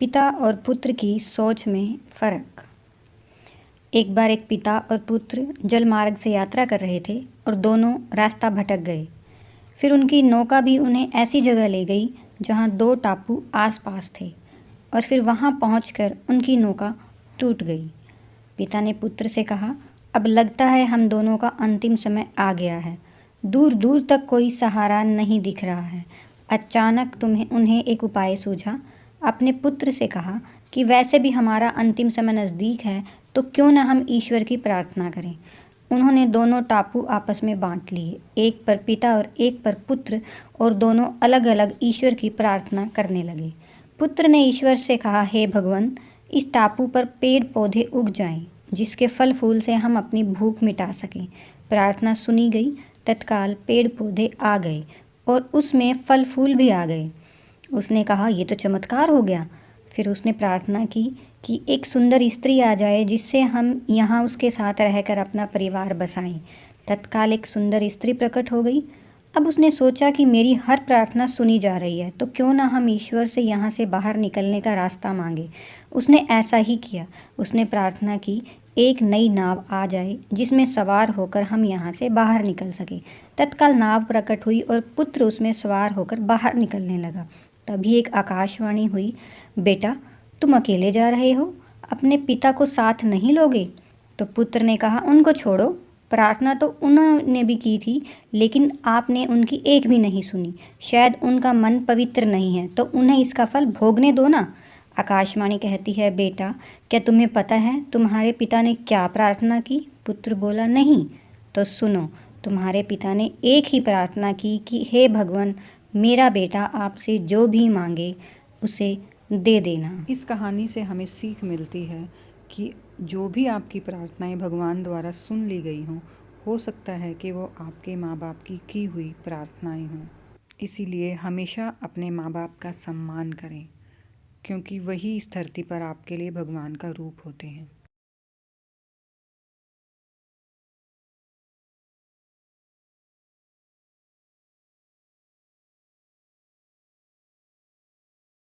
पिता और पुत्र की सोच में फ़र्क। एक बार एक पिता और पुत्र जलमार्ग से यात्रा कर रहे थे और दोनों रास्ता भटक गए। फिर उनकी नौका भी उन्हें ऐसी जगह ले गई जहाँ दो टापू आसपास थे और फिर वहाँ पहुँचकर उनकी नौका टूट गई। पिता ने पुत्र से कहा, अब लगता है हम दोनों का अंतिम समय आ गया है। दूर दूर तक कोई सहारा नहीं दिख रहा है। अचानक उन्हें एक उपाय सूझा। अपने पुत्र से कहा कि वैसे भी हमारा अंतिम समय नज़दीक है, तो क्यों न हम ईश्वर की प्रार्थना करें। उन्होंने दोनों टापू आपस में बांट लिए, एक पर पिता और एक पर पुत्र, और दोनों अलग अलग ईश्वर की प्रार्थना करने लगे। पुत्र ने ईश्वर से कहा, हे भगवान, इस टापू पर पेड़ पौधे उग जाएं, जिसके फल फूल से हम अपनी भूख मिटा सकें। प्रार्थना सुनी गई। तत्काल पेड़ पौधे आ गए और उसमें फल फूल भी आ गए। उसने कहा, ये तो चमत्कार हो गया। फिर उसने प्रार्थना की कि एक सुंदर स्त्री आ जाए जिससे हम यहाँ उसके साथ रहकर अपना परिवार बसाएं। तत्काल एक सुंदर स्त्री प्रकट हो गई। अब उसने सोचा कि मेरी हर प्रार्थना सुनी जा रही है, तो क्यों ना हम ईश्वर से यहाँ से बाहर निकलने का रास्ता मांगे। उसने ऐसा ही किया। उसने प्रार्थना की, एक नई नाव आ जाए जिसमें सवार होकर हम यहाँ से बाहर निकल सकें। तत्काल नाव प्रकट हुई और पुत्र उसमें सवार होकर बाहर निकलने लगा। तभी एक आकाशवाणी हुई, बेटा, तुम अकेले जा रहे हो, अपने पिता को साथ नहीं लोगे? तो पुत्र ने कहा, उनको छोड़ो, प्रार्थना तो उन्होंने भी की थी, लेकिन आपने उनकी एक भी नहीं सुनी। शायद उनका मन पवित्र नहीं है, तो उन्हें इसका फल भोगने दो ना। आकाशवाणी कहती है, बेटा, क्या तुम्हें पता है तुम्हारे पिता ने क्या प्रार्थना की? पुत्र बोला, नहीं। तो सुनो, तुम्हारे पिता ने एक ही प्रार्थना की कि हे भगवान, मेरा बेटा आपसे जो भी मांगे उसे दे देना। इस कहानी से हमें सीख मिलती है कि जो भी आपकी प्रार्थनाएं भगवान द्वारा सुन ली गई हों, हो सकता है कि वो आपके माँ बाप की हुई प्रार्थनाएं हों। इसीलिए हमेशा अपने माँ बाप का सम्मान करें, क्योंकि वही इस धरती पर आपके लिए भगवान का रूप होते हैं।